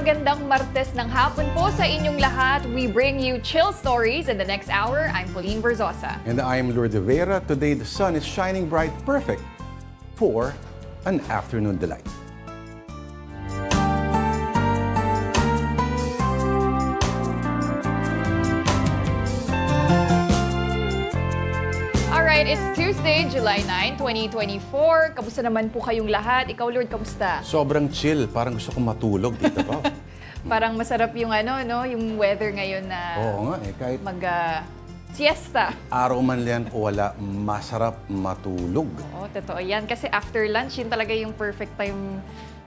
magandang Martes ng hapon po sa inyong lahat. We bring you chill stories in the next hour. I'm Pauline Verzosa. And I'm Lourdes Vera. Today the sun is shining bright, perfect for an afternoon delight. Alright, it's Tuesday, July 9, 2024. Kamusta naman po kayong lahat? Ikaw, Lord, kamusta? Sobrang chill. Parang gusto kong matulog dito pa. Parang masarap yung yung weather ngayon na Oo nga kahit siesta. araw man yan o wala, masarap matulog. Oo, totoo yan. Kasi after lunch, yun talaga yung perfect time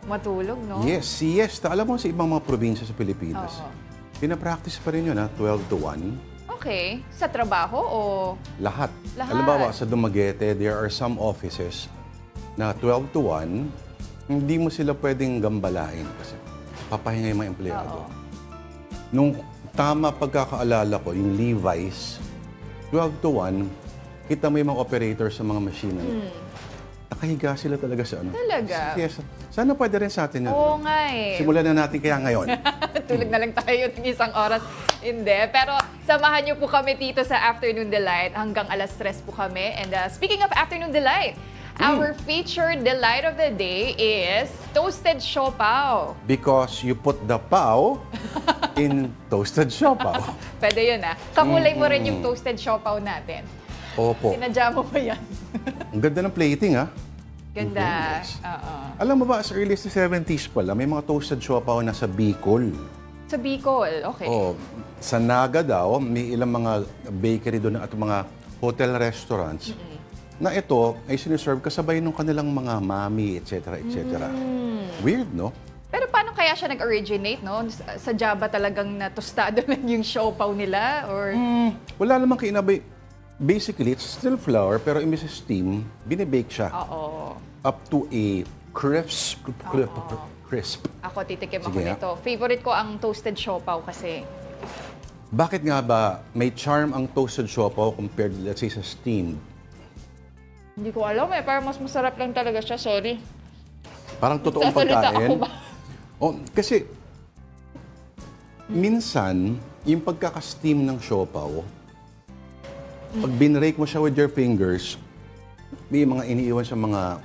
matulog, no? Yes, siesta. Alam mo sa ibang mga probinsya sa Pilipinas, pinapractice pa rin yun 12 to 1. Okay. Sa trabaho o? Lahat. Lahat. Halimbawa, sa Dumaguete, there are some offices na 12 to 1, hindi mo sila pwedeng gambalain kasi papahinga yung mga empleyado. Nung tama pagkakaalala ko, yung Levi's, 12 to 1, kita mo yung mga operator sa mga machine. Nakahiga sila talaga sa ano. Talaga? Yes. Sana pwede rin sa atin yun. Oo nga eh. Simulan na natin kaya ngayon. Tulog na lang tayo ng isang oras. Hindi. Pero samahan niyo po kami dito sa Afternoon Delight. Hanggang alas 3 po kami. And speaking of Afternoon Delight, our featured delight of the day is toasted siopaw. Because you put the pao in toasted siopaw. Pwede yun Kamulay mo rin yung toasted siopaw natin. Opo. Sinadya mo pa yan. Ang ganda ng plating Ganda. Yes. Oo. Alam mo ba, as early as the 70s pala, may mga toasted siopaw na sa Bicol. Sa Bicol, okay. Oh, sa Naga daw, may ilang mga bakery doon at mga hotel restaurants na ito ay siniserve kasabay ng kanilang mga mami, etc. etc. Weird, no? Pero paano kaya siya nag-originate, no? Sa Java talagang natostado lang yung siopaw nila? Or... Wala namang kainabay. Basically, it's still flour, pero imbes sa steam, binibake siya. Oo. Up to a crisp. Ako, titikim ako Sige, nito. Favorite ko ang toasted siopaw kasi. Bakit nga ba may charm ang toasted siopaw compared, let's say, sa steamed? Hindi ko alam parang mas masarap lang talaga siya, sorry. Parang totoong Sasalita pagkain. ako ba? Kasi, minsan, yung pagkaka-steam ng siopaw, pag binrake mo siya with your fingers, may mga iniiwan sa mga,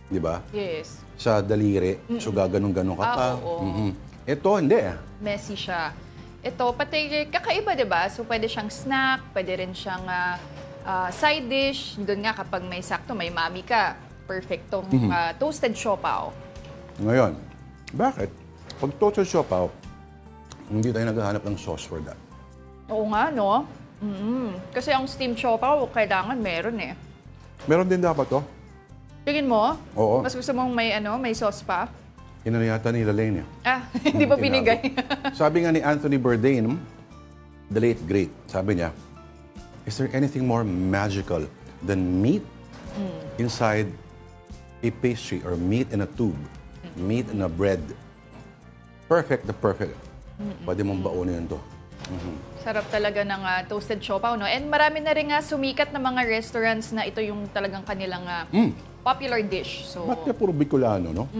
di ba? Yes. Sa daliri. So, gaganong-ganon ka pa. Oo. Ito, hindi Messy siya. Ito, pati kakaiba, di ba? So, pwede siyang snack, pwede rin siyang side dish. Doon nga, kapag may sakto, may mami ka, perfectong toasted siopaw. Ngayon, bakit? Pag toasted siopaw, hindi tayo naghahanap ng sauce for that. Oo nga, no? Kasi ang steamed siopaw, kailangan meron Meron din dapat to. Tingin mo? Oo. Mas gusto mong may sauce pa? Yun na yata ni Lalaine. Hindi pa binigay. Sabi nga ni Anthony Bourdain, the late great, sabi niya, is there anything more magical than meat inside a pastry or meat in a tube, meat in a bread? Perfect, the perfect. Pwede mong baunin to. Sarap talaga ng toasted siopaw, no? And marami na rin sumikat na mga restaurants na ito yung talagang kanilang popular dish. So, Ba't kaya puro Bicolano, no?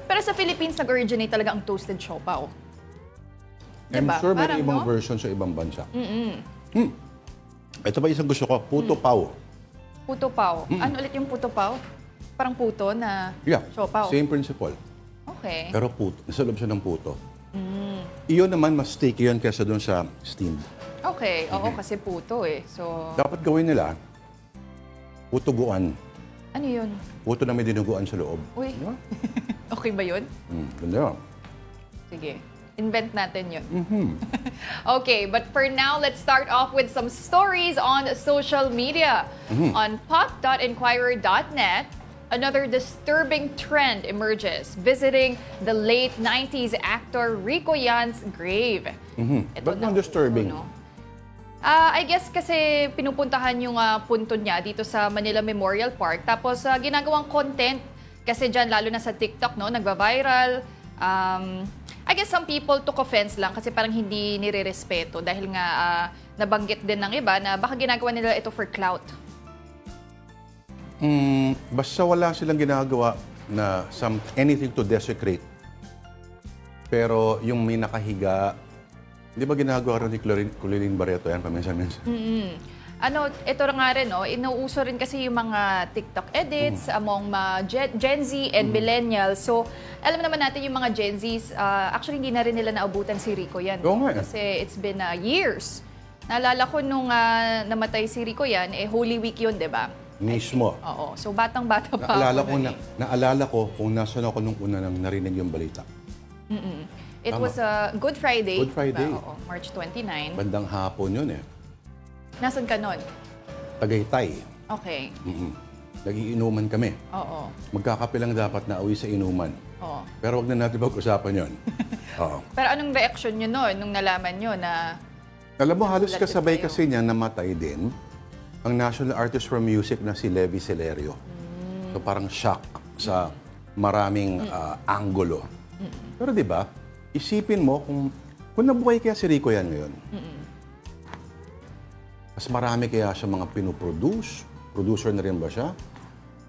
pero sa Philippines, nag-originate talaga ang toasted siopaw. I'm Diba? sure may Parang, ibang no? version sa ibang bansa. Ito pa isang gusto ko, puto pao. Puto pao. Ano ulit yung puto pao? Parang puto na Yeah, siopaw. same principle. Okay. Pero puto, nasa loob siya ng puto. Iyon naman, mas sticky yun kaysa doon sa steamed. Okay. Oo, kasi puto So, Dapat gawin nila, putuguan. ano yun? Puto na may dinuguan sa loob. Uy. Diba? Okay ba yun? Ganda. Sige. Invent natin yun. Okay, but for now, let's start off with some stories on social media. On pop.inquirer.net, another disturbing trend emerges, visiting the late 90s actor Rico Yan's grave. Ba't naman disturbing? I guess kasi pinupuntahan yung punto niya dito sa Manila Memorial Park. Tapos ginagawang content kasi dyan, lalo na sa TikTok, no, nagva-viral. I guess some people took offense lang kasi parang hindi nire-respeto dahil nga nabanggit din ng iba na baka ginagawa nila ito for clout. Basta wala silang ginagawa na anything to desecrate Pero yung may nakahiga, di ba ginagawa rin ni Culilin Barreto yan paminsan-minsan? Ito nga rin, no? Inuuso rin kasi yung mga TikTok edits among Gen Z and millennials. So, alam naman natin yung mga Gen Zs, actually hindi na rin nila naabutan si Rico yan. Oo nga. Kasi it's been years. Naalala ko nung namatay si Rico yan, Holy Week yun, di ba? Mismo. Oo. So, batang-bata pa Naalala ko kung nasan ako nung una nang narinig yung balita. It was Good Friday. Good Friday. Diba? Oo, March 29. Bandang hapon yun eh. Nasaan ka nun? Tagaytay. Okay. Nagiinuman kami. Oo. Magkakape lang dapat na uwi sa inuman. Oo. Pero wag na natin pag-usapan yun. Oo. Pero anong reaction nyo nun nung nalaman nyo na... Alam mo, halos Tulad kasabay kayo. kasi niya namatay din ang National Artist for Music na si Levi Celerio. So parang shock sa maraming anggulo. Pero di ba, isipin mo kung nabuhay kaya si Rico yan ngayon. Mas marami kaya siya mga pinoproduce? Producer na rin ba siya?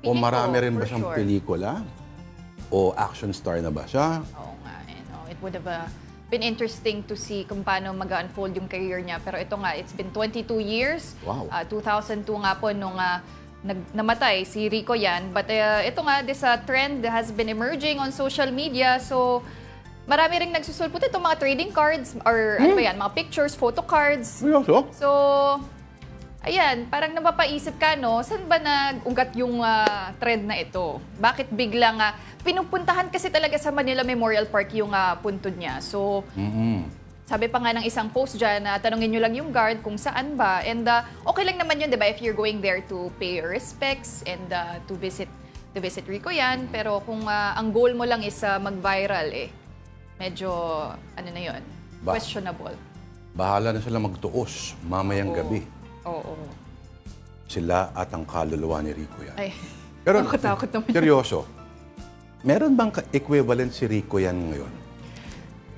O Feeling marami ko, rin ba for siyang sure. pelikula? O action star na ba siya? Oo nga, it would have been interesting to see kung paano mag-unfold yung career niya. Pero ito nga, it's been 22 years. Wow. 2002 nga po nung namatay si Rico yan. But ito nga, this trend has been emerging on social media. So, marami ring nagsusulpot itong mga trading cards or ano ba yan, mga pictures, photo cards. So, ayan, parang napapaisip ka, no? Saan ba nag-ugat yung trend na ito? Bakit biglang pinupuntahan kasi talaga sa Manila Memorial Park yung puntod niya. So, sabi pa nga ng isang post dyan na tanungin nyo lang yung guard kung saan ba. And okay lang naman yun, di ba? If you're going there to pay your respects and to visit Rico yan. Pero kung ang goal mo lang is mag-viral, medyo, ano na yun, questionable. Bahala na sila magtuos mamayang gabi. Oo. Sila at ang kaluluwa ni Rico yan. Ay, Pero nakakatakot naman. seryoso, meron bang equivalent si Rico yan ngayon?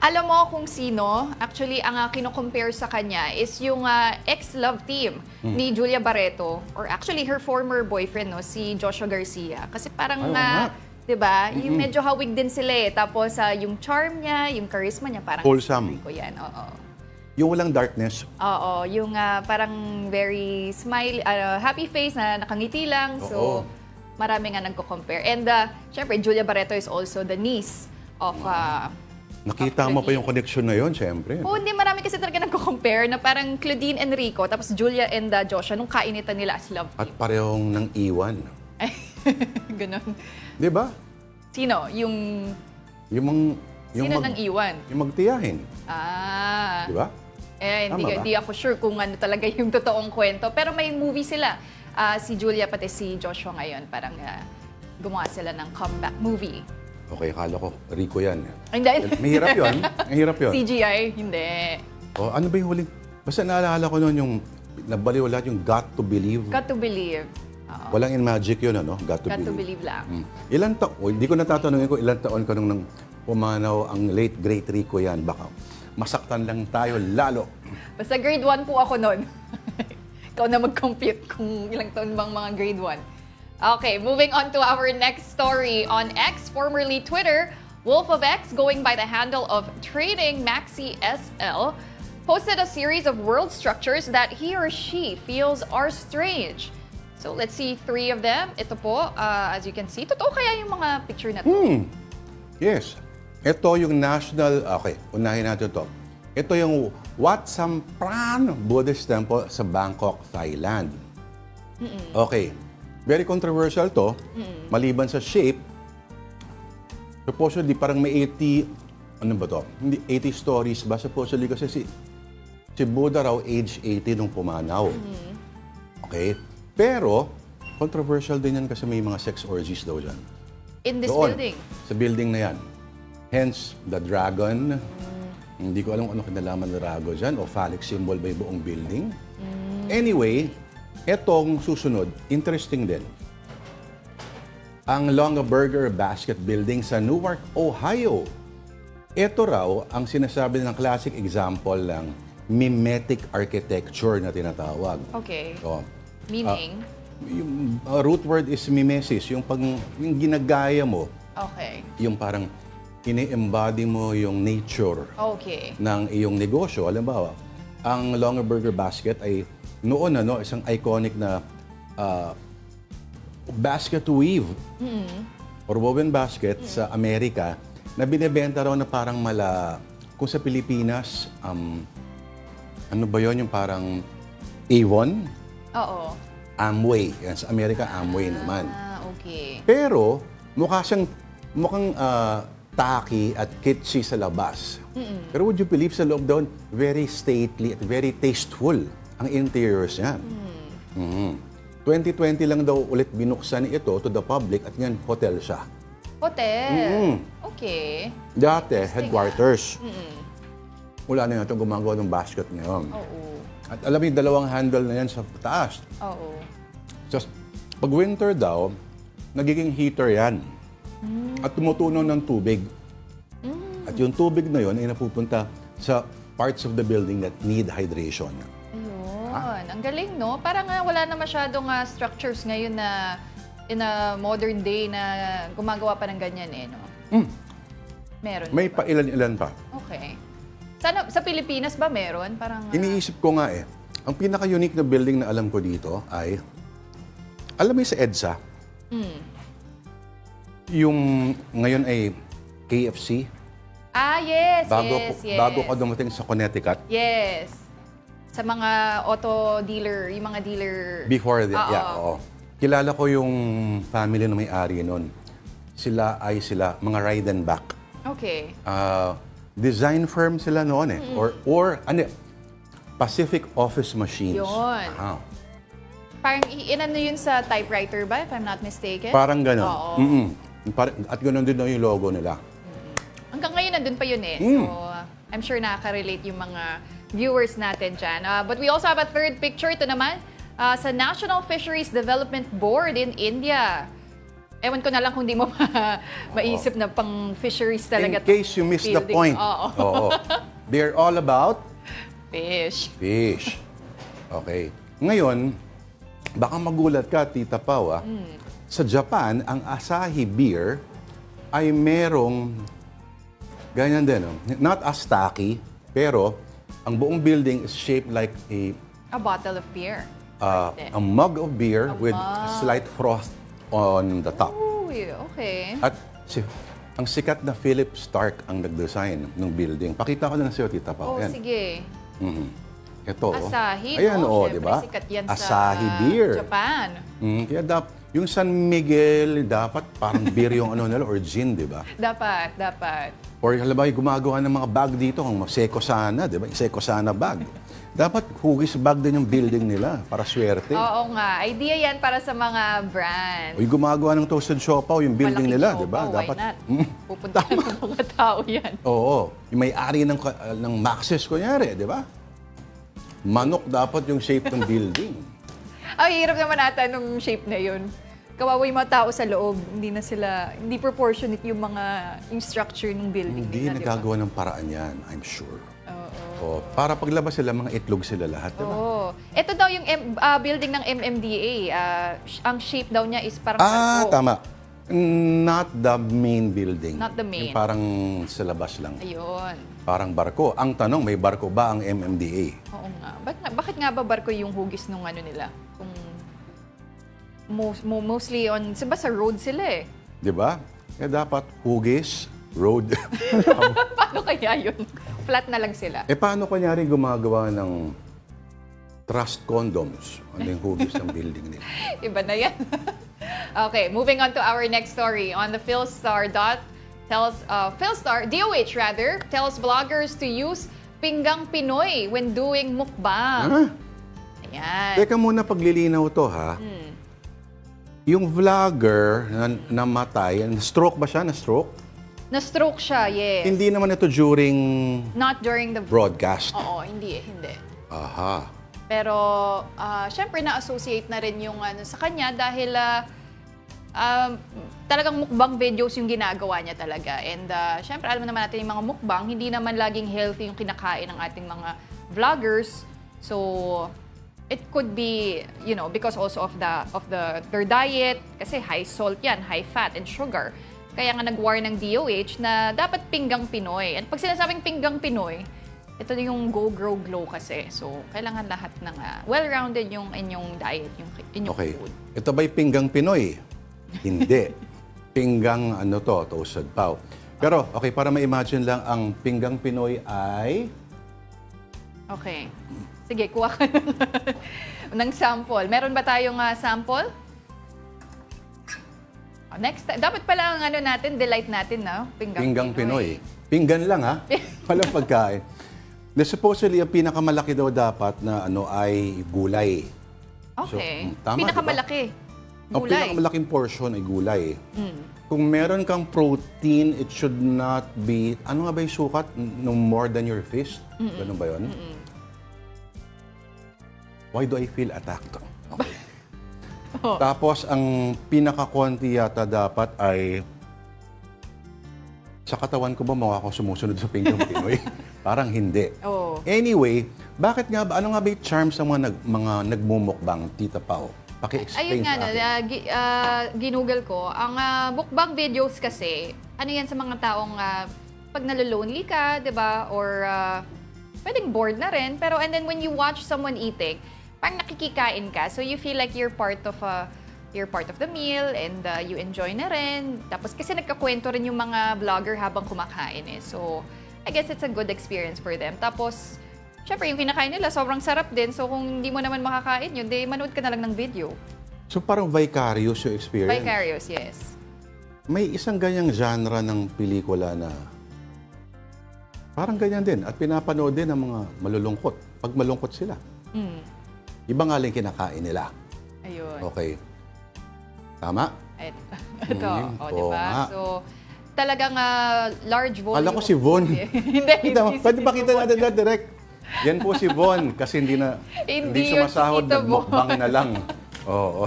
Alam mo kung sino, actually, ang kino-compare sa kanya is yung ex-love team ni Julia Barreto, or actually her former boyfriend, no, si Joshua Garcia. Kasi parang, diba, yung medyo hawig din sila eh. Tapos yung charm niya, yung charisma niya, parang Wholesome. Rico yan. Oo. Yung walang darkness. Oo, yung parang very happy face na nakangiti lang. So, marami nga nagko-compare. And syempre, Julia Barreto is also the niece of... Nakita mo pa yung connection na yun, syempre. Oo, hindi. Marami kasi talaga nagko-compare na parang Claudine and Rico, tapos Julia and Joshua, nung kainitan nila as love At team. parehong nang iwan. Ganon. Di ba? Sino? Sino nang iwan? Yung magtiyahin. Di ba? Hindi ako sure kung ano talaga yung totoong kwento. Pero may movie sila. Si Julia pati si Joshua ngayon. Parang gumawa sila ng comeback movie. Okay, akala ko, Rico yan. Hindi. Mahirap yun. Mahirap yun. CGI? Hindi. O, ano ba yung huling? Basta naalala ko noon yung nabaliw lahat yung Got to Believe. Got to Believe. Walang in magic yun, ano? Got to Got Believe. to Believe lang. Ilan taon? Hindi ko natatanungin ko ilan taon ka nung pumanaw ang late great Rico yan. Baka masaktan lang tayo lalo. Basta grade 1 po ako noon. Ikaw na mag-compute kung ilang taon bang mga grade 1. Okay, moving on to our next story. On X, formerly Twitter, Wolf of X, going by the handle of Trading Maxi SL, posted a series of world structures that he or she feels are strange. So let's see 3 of them. Ito po, as you can see, totoo kaya yung mga picture na to? Yes. Ito yung national, okay, unahin natin ito. Ito yung Wat Sampran Buddhist Temple sa Bangkok, Thailand. Okay. Very controversial to. Maliban sa shape, supposedly parang may 80, ano ba to? Hindi, 80 stories ba? Supposedly kasi si Buddha raw age 80 nung pumanaw. Okay? Pero, controversial din yan kasi may mga sex orgies daw dyan. In this Doon, building? sa building na yan. Hence, the dragon. Hindi ko alam kung ano kinalaman ng dragon dyan o phallic symbol ba yung buong building. Anyway, etong susunod, interesting din. Ang Longaberger Basket Building sa Newark, Ohio. Ito raw ang sinasabi ng classic example ng mimetic architecture na tinatawag. Okay. So, Meaning? yung root word is mimesis, yung ginagaya mo. Okay. Yung parang ini-embody mo yung nature Okay. ng iyong negosyo. Halimbawa, ang Longer Burger Basket ay noon isang iconic na basket weave or woven basket sa Amerika na binebenta raw na parang kung sa Pilipinas, ano ba yun, yung parang Avon? Oo. Amway. Yan, sa Amerika, Amway naman. Okay. Pero, mukhang tacky at kitschy sa labas. Pero would you believe sa loob doon, very stately at very tasteful ang interiors niyan. 2020 lang daw ulit binuksan ito to the public at ngayon hotel siya. Hotel? Okay. Dati, headquarters. Wala na itong gumagawa ng basket ngayon. Oo. At alam mo yung dalawang handle na yan sa taas. Oo. Just, pag winter daw, nagiging heater yan. At tumutunaw ng tubig. At yung tubig na yun ay napupunta sa parts of the building that need hydration. Ayun. Ang galing, no? Parang wala na masyadong structures ngayon na in a modern day na gumagawa pa ng ganyan, no? Meron May ba? pailan-ilan pa. Okay. Sa Pilipinas ba meron? Parang Iniisip ko nga ang pinaka-unique na building na alam ko dito ay, alam mo yung sa EDSA? Yung ngayon ay KFC. Yes, yes. Bago ka dumating sa Connecticut. Yes. Sa mga auto dealer, yung mga dealer. Before that, oo. Kilala ko yung family na may-ari nun. Sila mga ride and back. Okay. Design firm sila noon Or Pacific Office Machines. Yun. Parang inano yun sa typewriter ba, if I'm not mistaken? Parang gano'n. Oo. At gano'n din yung logo nila. Hanggang ngayon, nandun pa yun So, I'm sure nakaka-relate yung mga viewers natin dyan. But we also have a third picture. Ito naman, sa National Fisheries Development Board in India. Ewan ko na lang kung di mo maisip na pang fisheries talaga. In case you missed the point. Oo. They're all about? Fish. Okay. Ngayon, baka magulat ka, Tita Pau, sa Japan, ang Asahi beer ay merong ganyan din. Not as tacky, pero ang buong building is shaped like a bottle of beer. A mug of beer with a slight frost on the top. Ooh, okay. At ang sikat na Philip Stark ang nag-design ng building. Pakita ko na sa'yo, Tita Pau. Ayan. Sige. Ito. Asahi, Ayan, no? di ba? Sikat yan Asahi sa beer. Japan. Kaya yung San Miguel, dapat parang beer yung nila, or gin, di ba? Dapat. Or halimbawa, gumagawa ng mga bag dito, kung Seco Sana, di ba? Seco Sana bag. Dapat hugis bag din yung building nila para swerte. Oo nga. Idea yan para sa mga brands. O yung gumagawa ng toasted siopaw, yung building Malaking nila, siopaw, di ba? why not? Pupuntahan ng mga tao yan. Oo. Yung may-ari ng Maxis, kunyari, di ba? Manok dapat yung shape ng building. Ang hirap naman ata nung shape na yun. Kawawa yung mga tao sa loob, hindi proportionate yung structure ng building Hindi nila, nagagawa ng paraan yan, I'm sure. Oo. Para paglabas sila, mga itlog sila lahat, di ba? Oo. Ito daw yung building ng MMDA. Ang shape daw niya is parang barko. Tama. Not the main building. Not the main. Yung parang sa labas lang. Ayun. Parang barko. Ang tanong, may barko ba ang MMDA? Oo nga. Bakit nga ba barko yung hugis nung nila? Kung mostly sa road sila eh. Di ba? Kaya dapat hugis, road. Paano kaya yun? Flat na lang sila. Paano kunyari gumagawa ng trust condoms? Ano yung hugis ng building nila? Iba na yan. Okay, moving on to our next story. On the Philstar DOH tells vloggers to use pinggang Pinoy when doing mukbang. Ayan. Teka muna, paglilinaw to ha. Yung vlogger na namatay, stroke ba siya? Na-stroke? Na-stroke siya, yes. Hindi naman ito during Not during the broadcast. Oo, hindi. Aha. Pero, syempre na-associate na rin yung sa kanya dahil talagang mukbang videos yung ginagawa niya talaga. And syempre, alam naman natin yung mga mukbang, hindi naman laging healthy yung kinakain ng ating mga vloggers. So, it could be, because also of their diet, kasi high salt yan, high fat and sugar. Kaya nga nag-war ng DOH na dapat pinggang Pinoy. At pag sinasabing pinggang Pinoy, ito yung Go Grow Glow kasi. So, kailangan lahat ng well-rounded yung inyong diet, yung inyong food. Ito ba'y pinggang Pinoy? Hindi. Pinggang toasted pao. Pero, okay, para ma-imagine lang, ang pinggang Pinoy ay... Okay. Sige, kuha ka ng sample. Meron ba tayong sample? Next, dapat pala ang natin, delight natin, no? Pinggang Pinoy. Pinggan lang, ha? Walang pagkain. Supposedly, ang pinakamalaki daw dapat na ay gulay. Okay. So, tama, pinakamalaki. Ang pinakamalaking portion ay gulay. Kung meron kang protein, it should not be, ano nga ba yung sukat? No more than your fist? Ganun ba yun? Why do I feel attacked? Okay. Tapos, ang pinakakonti yata dapat ay sa katawan ko ba mukha akong sumusunod sa pinggang Pinoy? Parang hindi. Oh. Anyway, bakit nga ba, ano nga ba yung charm sa mga nagmumukbang, Tita Pao? Paki-explain Ayun sa nga, akin. ginugol ko. Ang mukbang videos kasi, ano yan sa mga taong pag nalolonely ka, di ba? Or pwedeng bored na rin. Pero and then when you watch someone eating, parang nakikikain ka. So you feel like you're part of the meal and you enjoy na rin. Tapos kasi nagkakwento rin yung mga vlogger habang kumakain eh. So I guess it's a good experience for them. Tapos, syempre yung kinakain nila sobrang sarap din. So kung hindi mo naman makakain yun, manood ka na lang ng video. So parang vicarious yung experience? Vicarious, yes. May isang ganyang genre ng pelikula na parang ganyan din at pinapanood din ng mga malulungkot. Pag malungkot sila. Iba nga lang kinakain nila. Ayun. Okay. Tama? Ito, di ba? So, talagang large volume. Kala ko si Von. Hindi. Pwede pakita natin na direct. Yan po si Von kasi hindi sumasahod, nagmukbang na lang. Oo.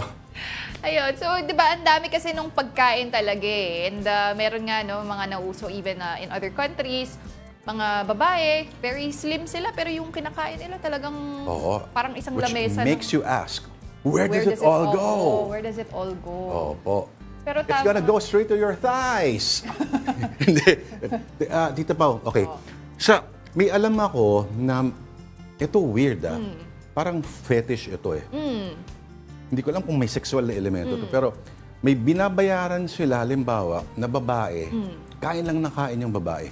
Ayun. So, di ba, ang dami kasi nung pagkain talaga eh. And meron nga, mga nauso even in other countries, mga babae, very slim sila, pero yung kinakain nila talagang parang isang lamesa. Which makes you ask, where does it all go? Where does it all go? Opo. Pero it's gonna go straight to your thighs. Hindi. Tita Pao, okay. May alam ako na ito weird Parang fetish ito eh. Hindi ko alam kung may sexual na elemento to, pero may binabayaran sila, halimbawa, na babae, kain lang na kain yung babae.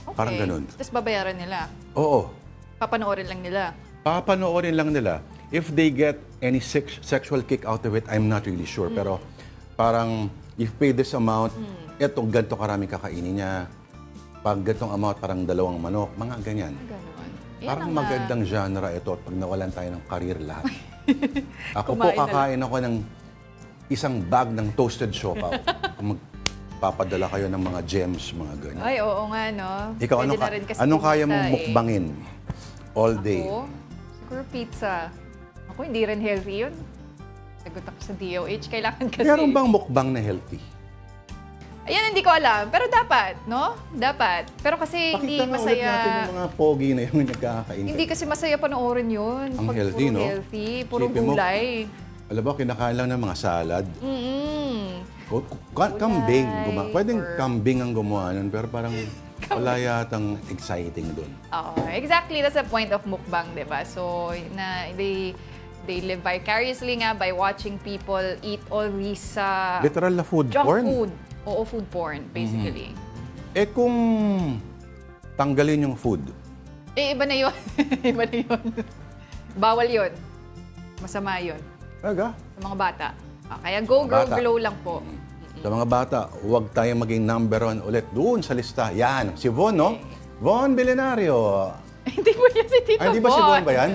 Okay. Parang ganun. Tapos babayaran nila? Oo. Papanoorin lang nila? Papanoorin lang nila. If they get any sexual kick out of it, I'm not really sure. Pero parang, if pay this amount, eto, ganito karaming kakainin niya. Pag ganitong amount, parang 2 manok. Mga ganyan. Ganun. Parang magandang genre ito at pag nawalan tayo ng career lahat. Ako po kakain ako ng isang bag ng toasted siopaw. Papadala kayo ng mga gems, mga ganyan. Ay, oo nga, no? Ikaw, anong kaya mong mukbangin all day? Ako? Siguro pizza. Ako, hindi rin healthy yun. Sagot ako sa DOH. Kailangan kasi... Meron bang mukbang na healthy? Ayan, hindi ko alam. Pero dapat, no? Dapat. Pero kasi hindi masaya... Pakita nga ulit natin yung mga pogi na yung nagkakain. Hindi kasi masaya panoorin yun. Ang healthy, no? Healthy, puro gulay. Alam ba, kinakain lang ng mga salad. Kambing. Pwedeng kambing ang gumawa nun, pero parang wala yatang exciting dun. Oo, exactly. That's the point of mukbang, di ba? So, they live vicariously nga by watching people eat all these literal na food junk porn. food. Oo, food porn, basically. Kung tanggalin yung food? Iba na yun. Iba na yun. Bawal yun. Masama yun. Talaga? Sa mga bata. Kaya go, grow, glow lang po. Sa mga bata, huwag tayong maging #1 ulit doon sa lista. Yan, si Von, no? Von Belenario. Hindi po yan si Tito Von. Hindi ba si Von ba yan?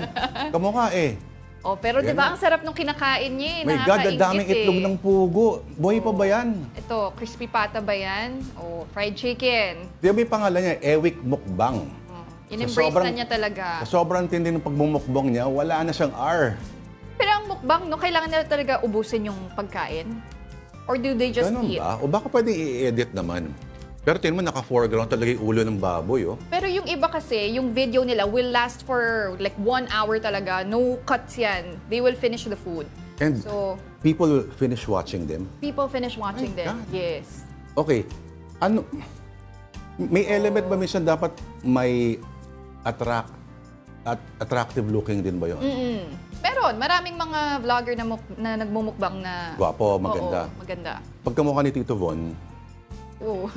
Kamukha eh. Oh, pero di ba ang sarap nung kinakain niya eh. My God, ang daming itlog ng pugo. Buhay pa ba yan? Ito, crispy pata ba yan? O fried chicken? Di ba may pangalan niya, Ewik Mukbang. In-embrace na niya talaga. Sa sobrang tindi ng pagmumukbang niya, wala na siyang R. Pero ang mukbang, no, kailangan nila talaga ubusin yung pagkain? Or do they just Ganun eat? Ba? O baka pwedeng i-edit naman. Pero tingnan mo, naka-foreground talaga yung ulo ng baboy, oh. Pero yung iba kasi, yung video nila will last for like 1 hour talaga. No cuts yan. They will finish the food. And so, people will finish watching them. people finish watching them. God. Yes. Okay, ano, may element ba minsan dapat may attractive looking din ba yun? Meron. Maraming mga vlogger na nagmumukbang na... Gwapo, maganda. Oo, maganda. Pagkamukha ni Tito Von, Oo.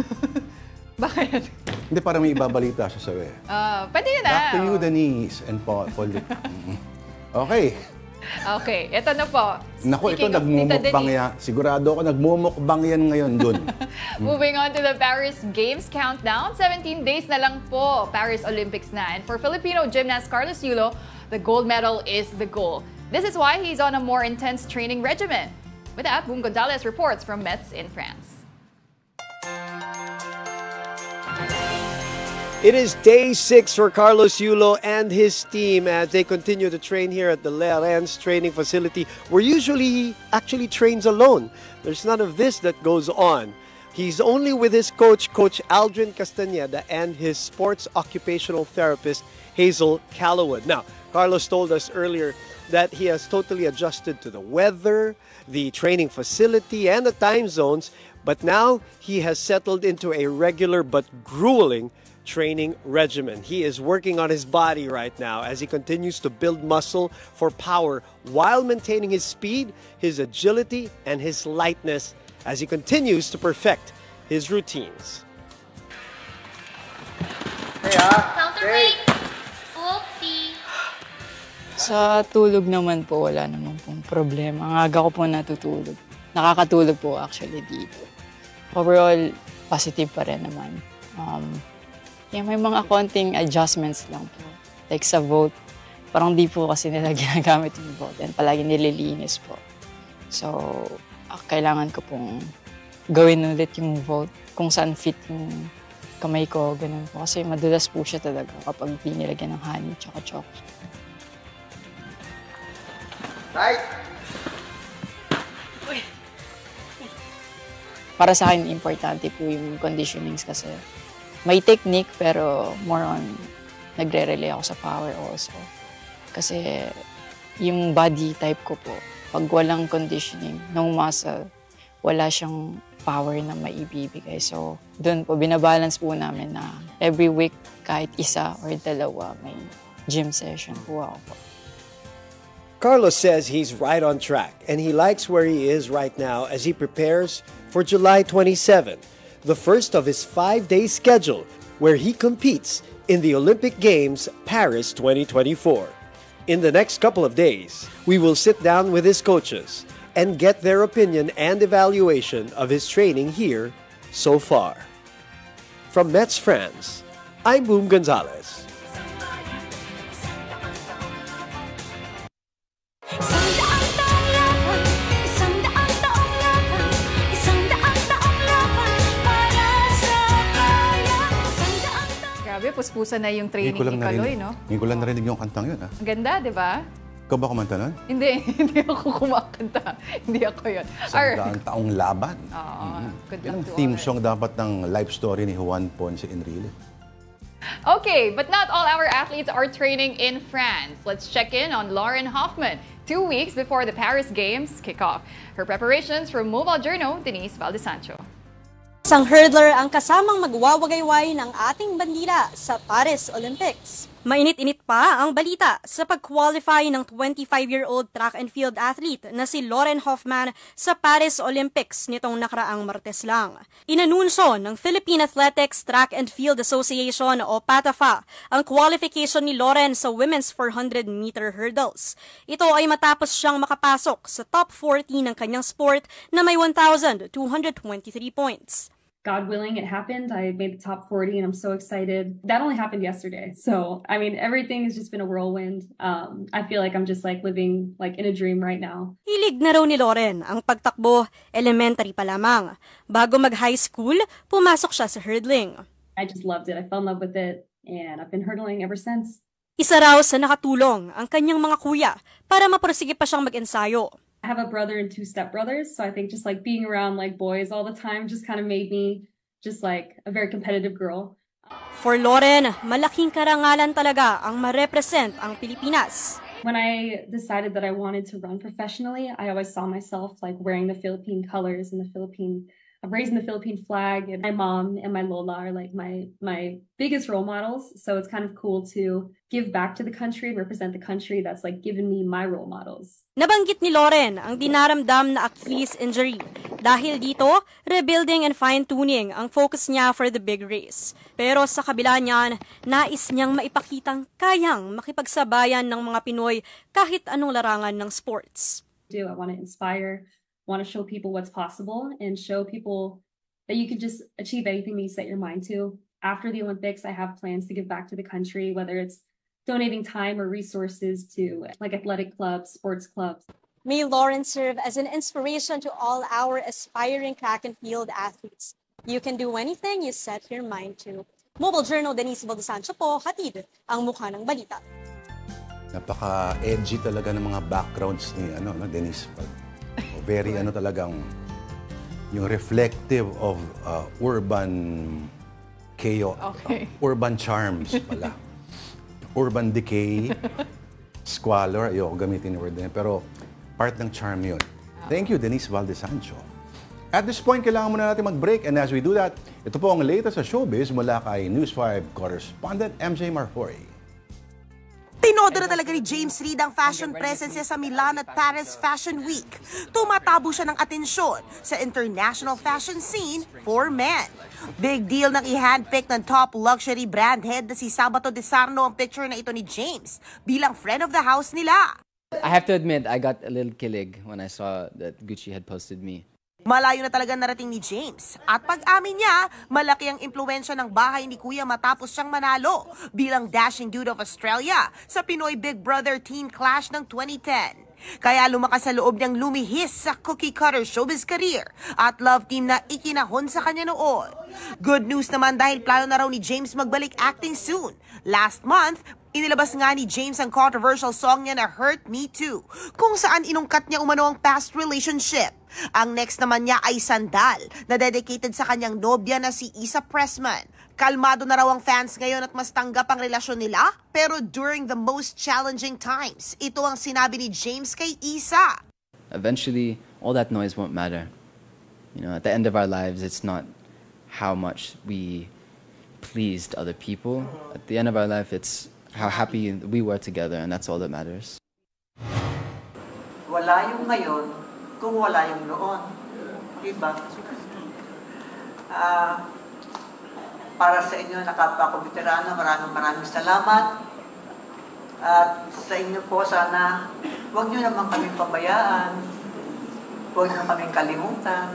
Bakit? hindi, parang may ibabalita siya sa'yo eh. Pwede yun Back to you, Denise and Paul. Okay. Okay, eto na po. Naku, ito Speaking of Tita nagmumukbang Denise, yan. Sigurado ako nagmumukbang yan ngayon dun. moving on to the Paris Games countdown. 17 days na lang po, Paris Olympics na. And for Filipino gymnast Carlos Yulo, the gold medal is the goal. This is why he's on a more intense training regimen. With that, Boom Gonzalez reports from Metz in France. It is day 6 for Carlos Yulo and his team as they continue to train here at the Lérens training facility, where usually he actually trains alone. There's none of this that goes on. He's only with his coach, Coach Aldrin Castañeda, and his sports occupational therapist, Hazel Callowwood. Now, Carlos told us earlier that he has totally adjusted to the weather, the training facility, and the time zones, but now he has settled into a regular but grueling training regimen. He is working on his body right now as he continues to build muscle for power while maintaining his speed, his agility, and his lightness as he continues to perfect his routines. Counterweight. Oopsie. Sa tulog naman po, wala naman pong problema. Ang aga ko po natutulog. Nakakatulog po actually dito. Overall, positive pa rin naman. May mga konting adjustments lang po. Like sa vote, parang di po kasi nila ginagamit yung vote and palagi nililinis po. So, kailangan ko pong gawin ulit yung vote kung saan fit yung kamay ko, ganun po. Kasi madulas po siya talaga kapag di nilagyan ng honey tsaka chocolate. Right. Para sa akin, importante po yung conditionings kasi may technique pero more on nagre-relay ako sa power also. Kasi yung body type ko po, pag walang conditioning ng muscle, wala siyang power na maibibigay. So, doon po, binabalance po namin na every week, kahit isa or dalawa, may gym session po ako po. Carlos says he's right on track and he likes where he is right now as he prepares for July 27, the first of his 5-day schedule where he competes in the Olympic Games Paris 2024. In the next couple of days, we will sit down with his coaches and get their opinion and evaluation of his training here so far. From Metz, France, I'm Boom Gonzalez. Grabe, puspusan na yung training ni Kaloy, no? Hindi ko lang narinig yung kantang yun, ha? Ang ganda, di ba? Ikaw ba kumanta nun? Hindi, hindi ako kumakanta. Hindi ako yun. Sandaan taong laban. Oo, good Yan luck ang to theme all. song dapat ng life story ni Juan Ponce Enrile. Okay, but not all our athletes are training in France. Let's check in on Lauren Hoffman, 2 weeks before the Paris Games kick off. Her preparations from Mobile Journal, Denise Valdesancho. Isang hurdler ang kasamang magwawagayway ng ating bandila sa Paris Olympics. Mainit-init pa ang balita sa pag-qualify ng 25-year-old track and field athlete na si Lauren Hoffman sa Paris Olympics nitong nakaraang Martes lang. Inanunso ng Philippine Athletics Track and Field Association o PATAFA ang qualification ni Lauren sa women's 400-meter hurdles. Ito ay matapos siyang makapasok sa top 40 ng kanyang sport na may 1,223 points. God willing, it happened. I made the top 40 and I'm so excited. That only happened yesterday. So, I mean, everything has just been a whirlwind. I feel like I'm just like living like in a dream right now. Hilig na raw ni Lauren ang pagtakbo, elementary pa lamang. Bago mag-high school, pumasok siya sa hurdling. I just loved it. I fell in love with it and I've been hurdling ever since. Isa raw sa nakatulong ang kanyang mga kuya para mapursige pa siyang mag-ensayo. I have a brother and 2 stepbrothers, so I think just like being around like boys all the time just kind of made me just like a very competitive girl. For Lauren, malaking karangalan talaga ang ma-represent ang Pilipinas. When I decided that I wanted to run professionally, I always saw myself like wearing the Philippine colors and the Philippine raising the Philippine flag, and my mom and my Lola are like my biggest role models. So it's kind of cool to give back to the country and represent the country that's like given me my role models. Nabanggit ni Loren ang dinaramdam na Achilles injury. Dahil dito, rebuilding and fine-tuning ang focus niya for the big race. Pero sa kabila niyan, nais niyang maipakitang kayang makipagsabayan ng mga Pinoy kahit anong larangan ng sports. I want to inspire, want to show people what's possible and show people that you can just achieve anything that you set your mind to. After the Olympics, I have plans to give back to the country, whether it's donating time or resources to like athletic clubs, sports clubs. May Loren serve as an inspiration to all our aspiring track and field athletes. You can do anything you set your mind to. Mobile Journal, Denise Baldasancho po, hatid ang mukha ng balita. Napaka-edgy talaga ng mga backgrounds ni Denise. Very talagang yung reflective of urban chaos, urban charms pala. Urban decay, squalor, ayoko gamitin yung word na yun, pero part ng charm yun. Thank you, Denise Baldasancho. At this point, kailangan muna natin mag-break, and as we do that, ito po ang latest sa showbiz mula kay News 5 correspondent MJ Marjorie. Tinodo na talaga ni James Reid ang fashion presence niya sa Milan at Paris Fashion Week. Tumatabo siya ng atensyon sa international fashion scene for men. Big deal nang i-handpick ng top luxury brand head na si Sabato De Sarno ang picture na ito ni James bilang friend of the house nila. I have to admit, I got a little kilig when I saw that Gucci had posted me. Malayo na talaga narating ni James. At pag-amin niya, malaki ang impluwensya ng bahay ni Kuya matapos siyang manalo bilang dashing dude of Australia sa Pinoy Big Brother Teen Clash ng 2010. Kaya lumakas sa loob niyang lumihis sa cookie-cutter showbiz career at love team na ikinahon sa kanya noon. Good news naman dahil plano na raw ni James magbalik acting soon. Last month, inilabas nga ni James ang controversial song niya na Hurt Me Too, kung saan inungkat niya umano ang past relationship. Ang next naman niya ay Sandal, na dedicated sa kanyang nobya na si Isa Pressman. Kalmado na raw ang fans ngayon at mas tanggap ang relasyon nila, pero during the most challenging times, ito ang sinabi ni James kay Isa. Eventually, all that noise won't matter. You know, at the end of our lives, it's not how much we pleased other people. At the end of our life, it's how happy we were together, and that's all that matters. Wala yung ngayon kung wala yung noon. Diba? Para sa inyo, nakapwa ko veterano, maraming salamat. At sa inyo po, sana huwag nyo naman kaming pabayaan. Huwag nyo kaming kalimutan.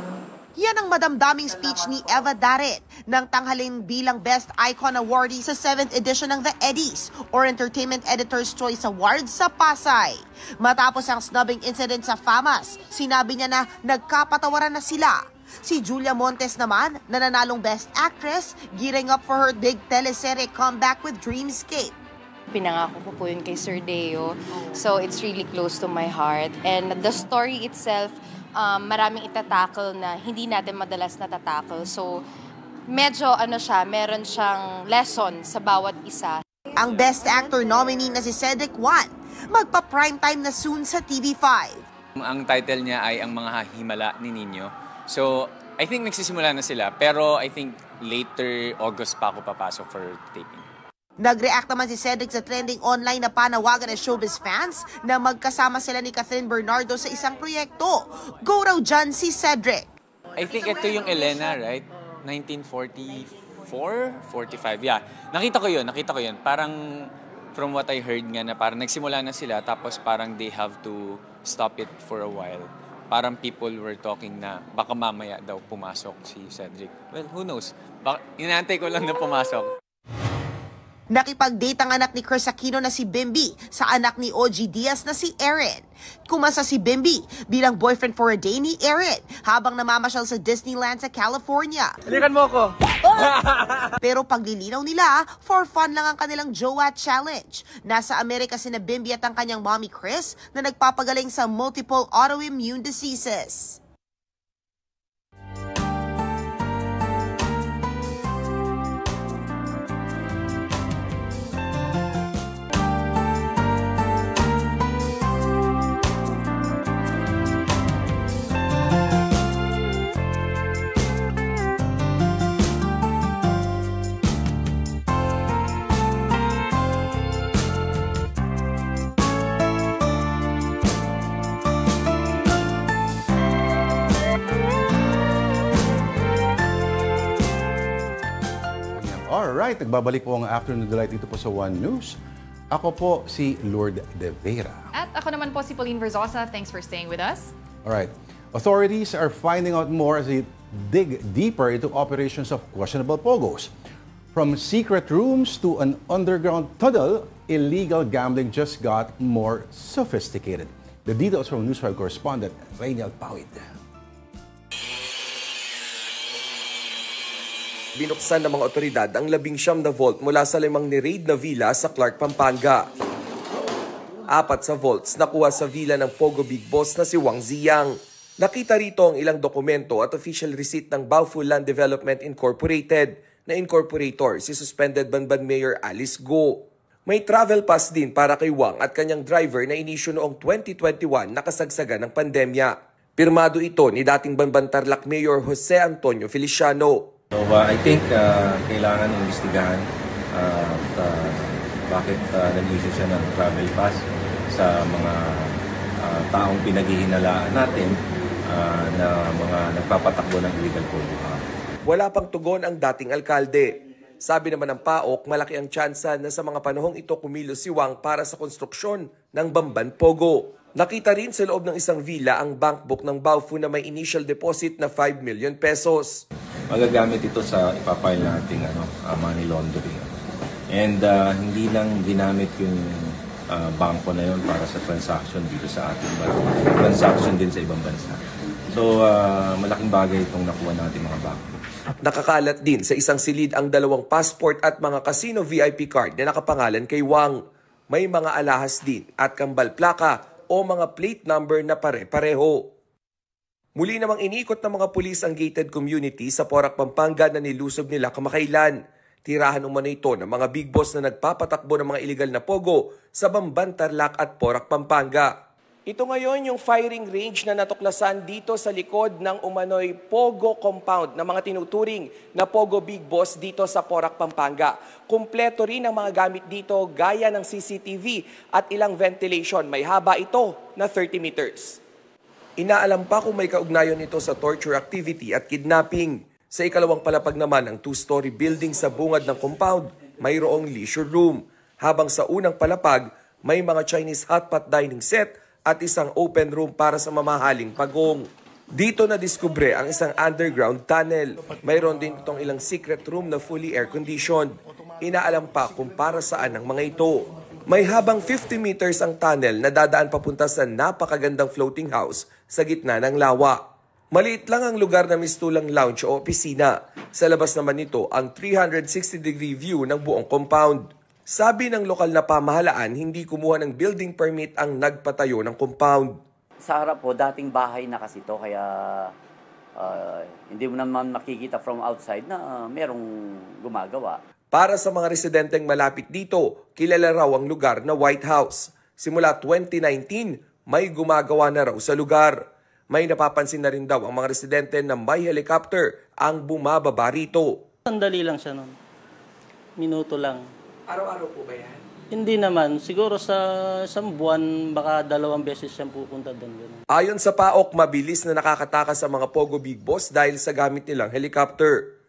Yan ang madamdaming speech ni Eva Daret ng tanghalin bilang Best Icon Awardee sa 7th edition ng The Eddies or Entertainment Editor's Choice Awards sa Pasay. Matapos ang snubbing incident sa FAMAS, sinabi niya na nagkapatawaran na sila. Si Julia Montes naman, nananalong Best Actress, gearing up for her big teleserye comeback with Dreamscape. Pinangako ko po yun kay Sir Deo, so it's really close to my heart. And the story itself, maraming itatakle na hindi natin madalas natatakle. So, medyo meron siyang lesson sa bawat isa. Ang Best Actor nominee na si Cedric Juan, magpa-primetime na soon sa TV5. Ang title niya ay Ang Mga Himala ni Nino. So, I think nagsisimula na sila, pero I think later August pa ako papasok for taping. Nag-react naman si Cedric sa trending online na panawagan ng showbiz fans na magkasama sila ni Catherine Bernardo sa isang proyekto. Go raw dyan si Cedric. I think ito yung Elena, right? 1944? 45, yeah. Nakita ko yun. Parang from what I heard nga na parang nagsimula na sila tapos parang they have to stop it for a while. Parang people were talking na baka mamaya daw pumasok si Cedric. Well, who knows? Inaantay ko lang na pumasok. Nakipag-date ang anak ni Chris Aquino na si Bimby sa anak ni OG Diaz na si Erin. Kumasa si Bimby bilang boyfriend for a day ni Erin habang namamasyal sa Disneyland sa California. Halikan mo ko! Pero paglilinaw nila, for fun lang ang kanilang Jowa Challenge. Nasa Amerika sina Bimby at ang kanyang mommy Chris na nagpapagaling sa multiple autoimmune diseases. Alright, nagbabalik po ang Afternoon Delight dito po sa One News. Ako po si Lourdes De Vera. At ako naman po si Pauline Verzosa. Thanks for staying with us. Alright, authorities are finding out more as they dig deeper into operations of questionable pogos. From secret rooms to an underground tunnel, illegal gambling just got more sophisticated. The details from News 5 correspondent Rainiel Pawid. Binuksan ng mga otoridad ang 19 na vault mula sa 5 ni-raid na villa sa Clark, Pampanga. 4 sa vaults nakuha sa villa ng Pogo Big Boss na si Wang Ziyang. Nakita rito ang ilang dokumento at official receipt ng Baofu Land Development Incorporated na incorporator si suspended Banban Mayor Alice Go. May travel pass din para kay Wang at kanyang driver na inisyu noong 2021 na kasagsagan ng pandemya. Pirmado ito ni dating Banban Tarlac Mayor Jose Antonio Feliciano. So I think kailangan imbestigahan bakit nag-issue siya ng travel pass sa mga taong pinaghihinalaan natin na mga nagpapatakbo ng illegal pogo. Wala pang tugon ang dating alkalde. Sabi naman ng PAOK, malaki ang tsansa na sa mga panahong ito kumilos si Wang para sa konstruksyon ng Bamban Pogo. Nakita rin sa loob ng isang villa ang bank book ng Baofu na may initial deposit na 5 million pesos. Magagamit ito sa ipapile nating money laundering. And hindi lang ginamit yung bangko na yun para sa transaction dito sa atin, but transaction din sa ibang bansa. So malaking bagay itong nakuha natin mga bangko. Nakakalat din sa isang silid ang 2 passport at mga casino VIP card na nakapangalan kay Wang. May mga alahas din at kambal plaka o mga plate number na pare-pareho. Muli namang iniikot ng mga pulis ang gated community sa Porac, Pampanga na nilusob nila kamakailan. Tirahan umano ito ng mga big boss na nagpapatakbo ng mga iligal na pogo sa Bamban, Tarlac at Porac, Pampanga. Ito ngayon yung firing range na natuklasan dito sa likod ng umano'y Pogo compound na mga tinuturing na Pogo Big Boss dito sa Porac, Pampanga. Kumpleto rin ang mga gamit dito gaya ng CCTV at ilang ventilation. May haba ito na 30 meters. Inaalam pa kung may kaugnayan ito sa torture activity at kidnapping. Sa ikalawang palapag naman ng 2-story building sa bungad ng compound, mayroong leisure room. Habang sa unang palapag, may mga Chinese hotpot dining set at isang open room para sa mamahaling pagong. Dito na diskubre ang isang underground tunnel. Mayroon din itong ilang secret room na fully air-conditioned. Inaalam pa kung para saan ang mga ito. May habang 50 meters ang tunnel na dadaan papunta sa napakagandang floating house sa gitna ng lawa. Maliit lang ang lugar na mistulang lounge o opisina. Sa labas naman nito ang 360-degree view ng buong compound. Sabi ng lokal na pamahalaan, hindi kumuha ng building permit ang nagpatayo ng compound. Sa harap po, dating bahay na kasi ito, kaya hindi mo naman makikita from outside na merong gumagawa. Para sa mga residenteng malapit dito, kilala raw ang lugar na White House. Simula 2019, may gumagawa na raw sa lugar. May napapansin na rin daw ang mga residente na may helicopter ang bumababa rito. Sandali lang siya nun. Minuto lang. Araw-araw po ba yan? Hindi naman. Siguro sa isang buwan, baka 2 beses siyang pupunta doon. Ayon sa PAOK, mabilis na nakakatakas sa mga Pogo Big Boss dahil sa gamit nilang helicopter.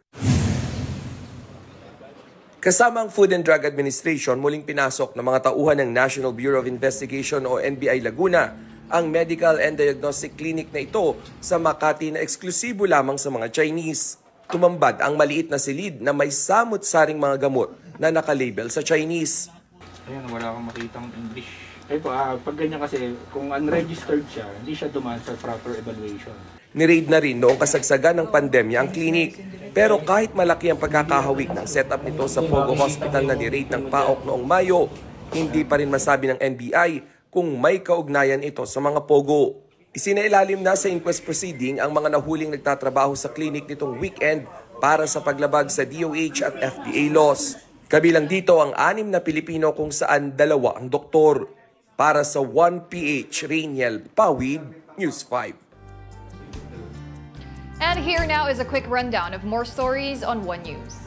Kasama ang Food and Drug Administration, muling pinasok ng mga tauhan ng National Bureau of Investigation o NBI Laguna ang medical and diagnostic clinic na ito sa Makati na eksklusibo lamang sa mga Chinese. Tumambad ang maliit na silid na may samut-saring mga gamot na nakalabel sa Chinese. Ayan, wala akong makitang English. Ay po, pag ganyan kasi, kung unregistered siya, hindi siya dumaan sa proper evaluation. Ni-raid na rin noong kasagsagan ng pandemya ang klinik. Pero kahit malaki ang pagkakahawig ng setup nito sa Pogo Hospital na ni-raid ng PAOK noong Mayo, hindi pa rin masabi ng NBI kung may kaugnayan ito sa mga Pogo. Isinailalim na sa inquest proceeding ang mga nahuling nagtatrabaho sa klinik nitong weekend para sa paglabag sa DOH at FDA laws. Kabilang dito ang 6 na Pilipino kung saan 2 ang doktor. Para sa 1PH, Rainiel Pawid, News 5. And here now is a quick rundown of more stories on One News.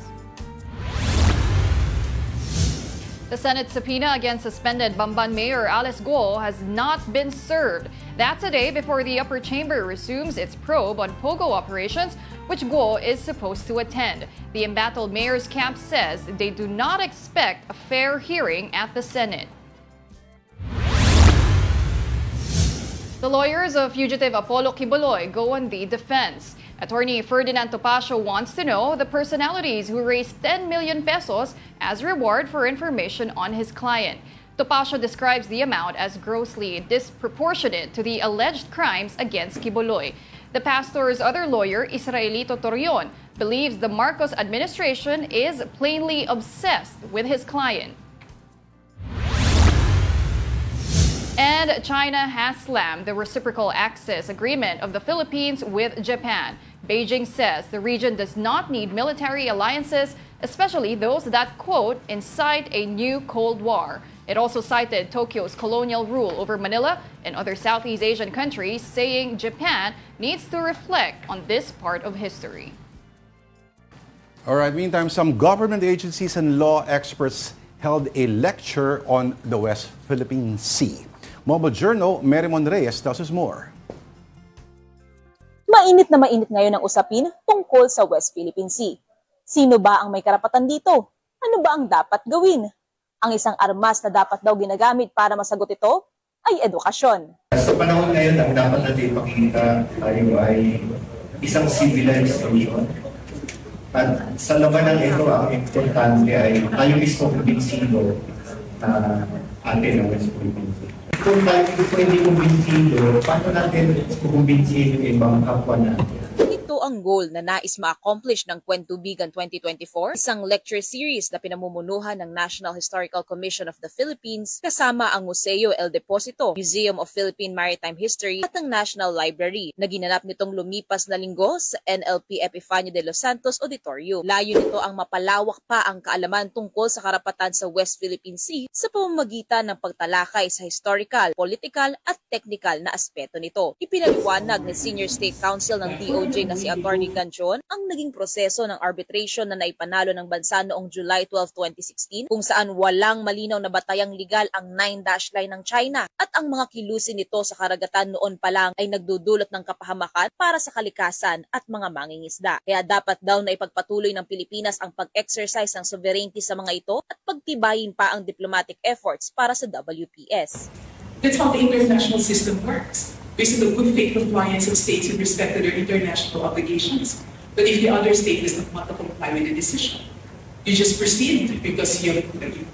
The Senate subpoena against suspended Bamban Mayor Alice Go has not been served That's a day before the upper chamber resumes its probe on POGO operations, which Guo is supposed to attend. The embattled mayor's camp says they do not expect a fair hearing at the Senate. The lawyers of fugitive Apollo Quiboloy go on the defense. Attorney Ferdinand Topacio wants to know the personalities who raised 10 million pesos as reward for information on his client. Topacio describes the amount as grossly disproportionate to the alleged crimes against Quiboloy. The pastor's other lawyer, Israelito Torreon, believes the Marcos administration is plainly obsessed with his client. And China has slammed the reciprocal access agreement of the Philippines with Japan. Beijing says the region does not need military alliances, especially those that, quote, incite a new Cold War. It also cited Tokyo's colonial rule over Manila and other Southeast Asian countries, saying Japan needs to reflect on this part of history. All right, meantime, some government agencies and law experts held a lecture on the West Philippine Sea. Mobile Journal, Merimon Reyes tells us more. Mainit na mainit ngayon ang usapin tungkol sa West Philippine Sea. Sino ba ang may karapatan dito? Ano ba ang dapat gawin? Ang isang armas na dapat daw ginagamit para masagot ito ay edukasyon. Sa panahon ngayon, ang dapat natin makikita tayo ay isang civilized solution. At sa labanan ito, ang importante ay tayo mismo kumbinsido na atin ang West Philippine Sea. Kung tayo hindi kumbinsido, paano natin kumbinsido yung ibang kapwa natin? Ito ang goal na nais ma-accomplish ng Kwentubigan 2024, isang lecture series na pinamumunuhan ng National Historical Commission of the Philippines kasama ang Museo El Deposito, Museum of Philippine Maritime History at ang National Library na ginanap nitong lumipas na linggo sa NLP Epifanio de los Santos Auditorium. Layo nito ang mapalawak pa ang kaalaman tungkol sa karapatan sa West Philippine Sea sa pamamagitan ng pagtalakay sa historical, political at technical na aspeto nito. Ipinaliwanag ni Senior State Counsel ng DOJ na si Attorney Ganchon ang naging proseso ng arbitration na naipanalo ng bansa noong July 12, 2016 kung saan walang malinaw na batayang legal ang 9-dash line ng China at ang mga kilusin nito sa karagatan noon pa lang ay nagdudulot ng kapahamakan para sa kalikasan at mga mangingisda. Kaya dapat daw na ipagpatuloy ng Pilipinas ang pag-exercise ng sovereignty sa mga ito at pagtibayin pa ang diplomatic efforts para sa WPS. That's how the international system works. Based on the good faith compliance of states with respect to their international obligations. But if the other state does not want to comply with the decision, you just proceed because you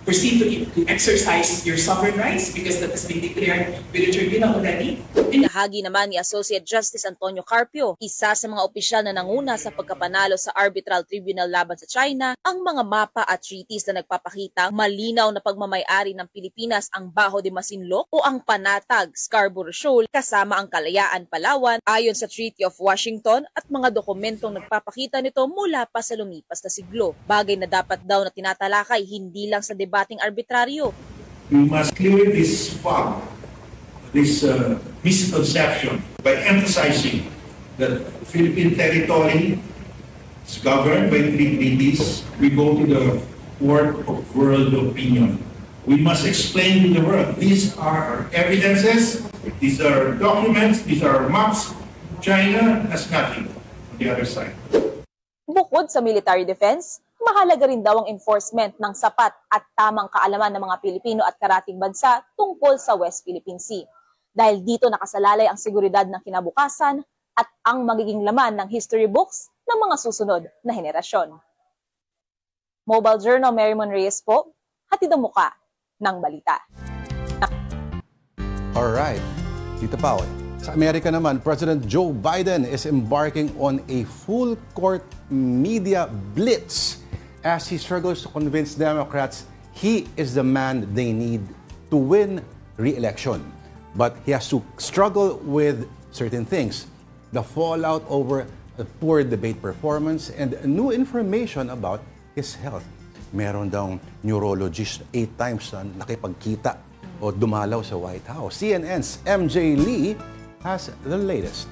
proceed to exercise your sovereign rights because that has been declared with the tribunal already. Pinahagi naman ni Associate Justice Antonio Carpio, isa sa mga opisyal na nanguna sa pagkapanalo sa arbitral tribunal laban sa China, ang mga mapa at treaties na nagpapakita malinaw na pagmamay-ari ng Pilipinas ang Bajo de Masinloc o ang panatag Scarborough Shoal kasama ang Kalayaan Palawan ayon sa Treaty of Washington at mga dokumentong nagpapakita nito mula pa sa lumipas na siglo. Bagay na dapat daw na tinatalakay hindi lang sa debating arbitraryo. We must clear this fog, this misconception by emphasizing that Philippine territory is governed by three treaties. We go to the court of world opinion. We must explain to the world, these are evidences, these are documents, these are maps. China has nothing on the other side. Bukod sa military defense, mahalaga rin daw ang enforcement ng sapat at tamang kaalaman ng mga Pilipino at karating bansa tungkol sa West Philippine Sea. Dahil dito nakasalalay ang seguridad ng kinabukasan at ang magiging laman ng history books ng mga susunod na henerasyon. Mobile Journal, Merimon Reyes po, hatid ang muka ng balita. Alright, Tita Pao. Sa Amerika naman, President Joe Biden is embarking on a full-court media blitz as he struggles to convince Democrats he is the man they need to win re-election. But he has to struggle with certain things. The fallout over a poor debate performance and new information about his health. Meron daw neurologist 8 times na nakipagkita o dumalaw sa White House. CNN's MJ Lee has the latest.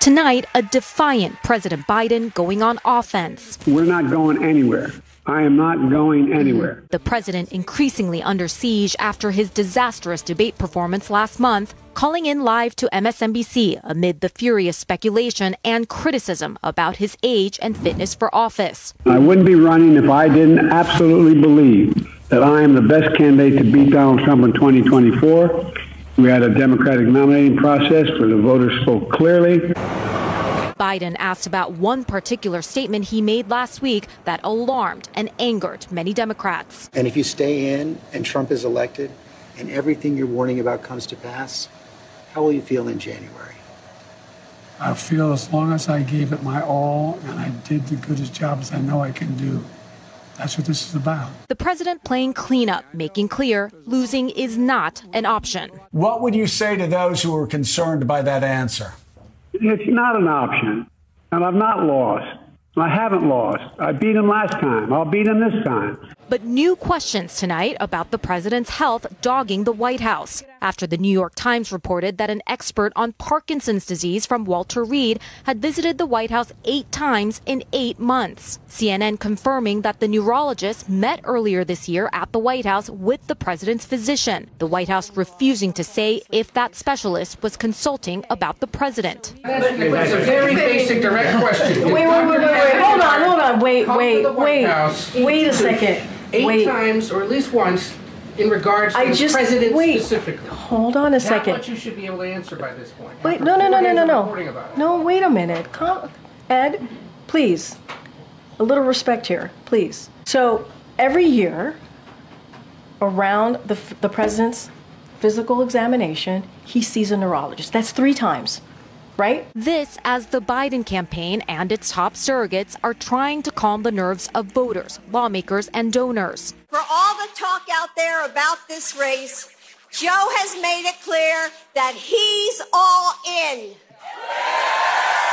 Tonight, a defiant President Biden going on offense. We're not going anywhere. I am not going anywhere. The president increasingly under siege after his disastrous debate performance last month, calling in live to MSNBC amid the furious speculation and criticism about his age and fitness for office. I wouldn't be running if I didn't absolutely believe that I am the best candidate to beat Donald Trump in 2024. We had a democratic nominating process where the voters spoke clearly. Biden asked about one particular statement he made last week that alarmed and angered many Democrats. And if you stay in and Trump is elected and everything you're warning about comes to pass, how will you feel in January? I feel as long as I gave it my all and I did the goodest job as I know I can do. That's what this is about. The president playing cleanup, making clear losing is not an option. What would you say to those who are concerned by that answer? It's not an option, and I've not lost. I haven't lost. I beat him last time. I'll beat him this time. But new questions tonight about the president's health dogging the White House after the New York Times reported that an expert on Parkinson's disease from Walter Reed had visited the White House 8 times in 8 months. CNN confirming that the neurologist met earlier this year at the White House with the president's physician. The White House refusing to say if that specialist was consulting about the president. That's a very basic, direct question. Wait. Hold on. Wait a second. 8 times, or at least once, in regards to the president specifically. Hold on a second. Not what you should be able to answer by this point. Wait, no. No, wait a minute. Ed, please. A little respect here, please. So every year, around the president's physical examination, he sees a neurologist. That's 3 times. Right? This as the Biden campaign and its top surrogates are trying to calm the nerves of voters, lawmakers, and donors. For all the talk out there about this race, Joe has made it clear that he's all in.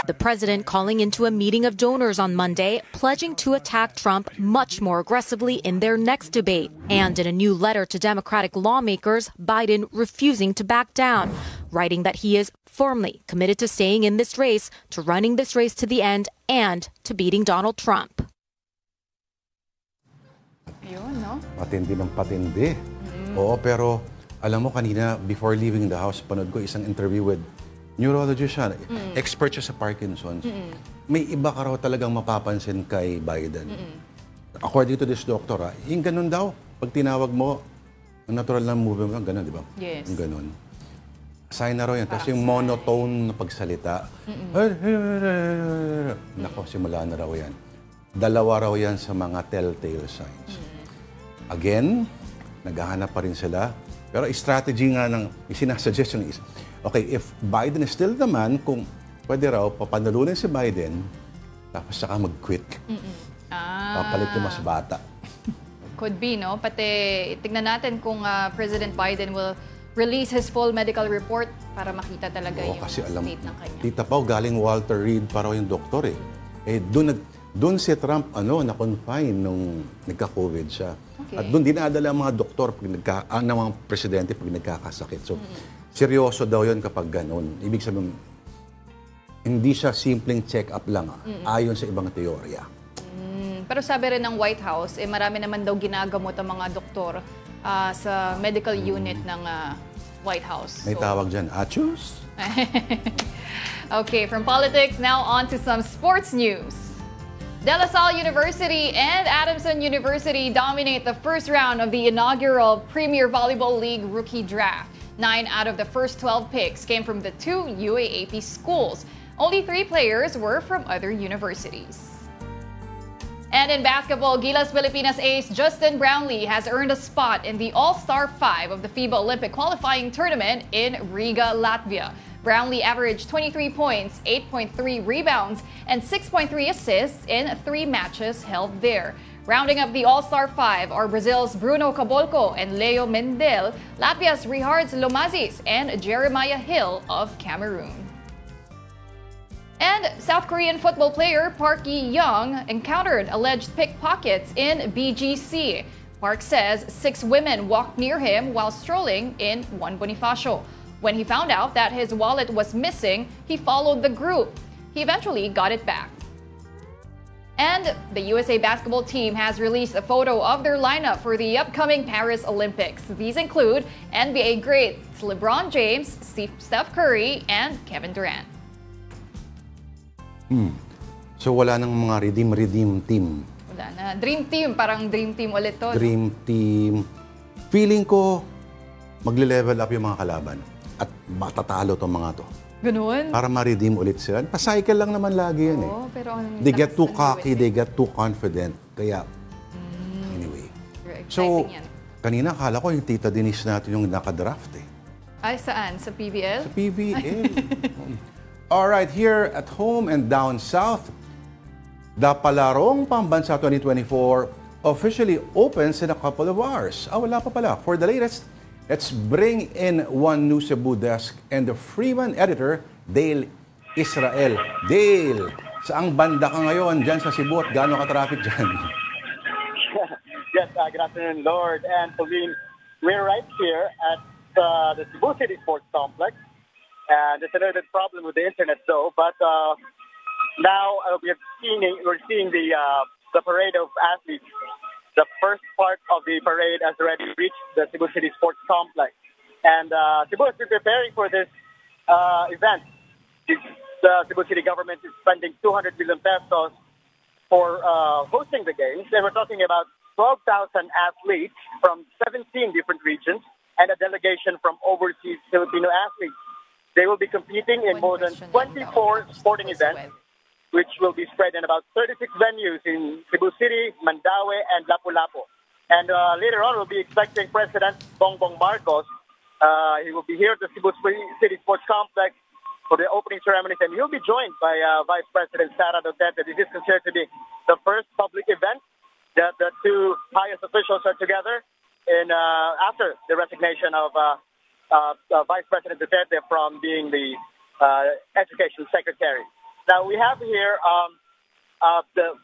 The president calling into a meeting of donors on Monday, pledging to attack Trump much more aggressively in their next debate. And in a new letter to Democratic lawmakers, Biden refusing to back down, writing that he is firmly committed to staying in this race, to running this race to the end, and to beating Donald Trump. Yun, no? Patindi ng patindi. Oo, pero alam mo kanina, before leaving the house, panood ko isang interview with neurologist siya. Expert siya sa Parkinson's. May iba ka raw talagang mapapansin kay Biden. According to this doctor, yung ganun daw, pag tinawag mo, natural na movement, ganun, di ba? Yes. Yung ganun. Sign na raw yan. Tapos yung monotone na pagsalita. Nako, simula na raw yan. 2 raw yan sa mga telltale signs. Again, naghahanap pa rin sila. Pero strategy nga ng sinasuggest is, okay, if Biden is still the man, kung pwede raw, papanalunin si Biden, tapos saka mag-quit. Papalit yung mas bata. Could be, no? Pati tignan natin kung President Biden will release his full medical report para makita talaga yung kasi alam, state ng kanya. Tita Pao, galing Walter Reed pa raw yung doktor eh. Doon si Trump na-confine nung nagka-COVID siya. Okay. At doon dinadala ang mga doktor ng mga presidente pag nagkakasakit. So, seryoso daw yun kapag ganun. Ibig sabihin, hindi siya simpleng check-up lang ayon sa ibang teorya. Pero sabi rin ng White House, marami naman daw ginagamot ang mga doktor sa medical unit ng White House. May tawag dyan, achos? Okay, from politics, now on to some sports news. De La Salle University and Adamson University dominate the first round of the inaugural Premier Volleyball League Rookie Draft. 9 out of the first 12 picks came from the 2 UAAP schools. Only 3 players were from other universities. And in basketball, Gilas Pilipinas ace Justin Brownlee has earned a spot in the All-Star 5 of the FIBA Olympic qualifying tournament in Riga, Latvia. Brownlee averaged 23 points, 8.3 rebounds, and 6.3 assists in 3 matches held there. Rounding up the All-Star 5 are Brazil's Bruno Cabolco and Leo Mendel, Latvia's Rihards Lomazis, and Jeremiah Hill of Cameroon. And South Korean football player Park Yi-young encountered alleged pickpockets in BGC. Park says 6 women walked near him while strolling in Juan Bonifacio. When he found out that his wallet was missing, he followed the group. He eventually got it back. And the USA basketball team has released a photo of their lineup for the upcoming Paris Olympics. These include NBA greats LeBron James, Steph Curry, and Kevin Durant. So wala nang mga redeem team. Wala na. Dream team, parang dream team ulit to. Dream team. Feeling ko, magle-level up yung mga kalaban at matatalo tong mga to. Ganun? Para ma-redeem ulit sila. Pa-cycle lang naman lagi yan eh. Pero They get too cocky, they get too confident. Kaya, anyway. So, kanina akala ko yung Tita Denise natin yung nakadraft eh. Ay, saan? Sa PBL? Sa PBL. Alright, here at home and down south, the Palarong Pambansa 2024 officially opens in a couple of hours. Wala pa pala. For the latest, let's bring in One News Cebu desk and the Freeman editor, Dale Israel. Dale, saang banda ka ngayon dyan sa Cebu at gaano ka-traffic dyan? Yes, good afternoon, Lord and Pauline. We're right here at the Cebu City Sports Complex. There's a little problem with the internet though, but now we're seeing the parade of athletes. The first part of the parade has already reached the Cebu City Sports Complex. And Cebu has been preparing for this event. The Cebu City government is spending 200 million pesos for hosting the games. And we're talking about 12,000 athletes from 17 different regions and a delegation from overseas Filipino athletes. They will be competing in more than 24 sporting events, which will be spread in about 36 venues in Cebu City, Mandaue, and Lapu-Lapu. And later on, we'll be expecting President Bongbong Marcos. He will be here at the Cebu City Sports Complex for the opening ceremonies, and he'll be joined by Vice President Sara Duterte. This is considered to be the first public event that the two highest officials are together after the resignation of Vice President Duterte from being the Education Secretary. Now we have here the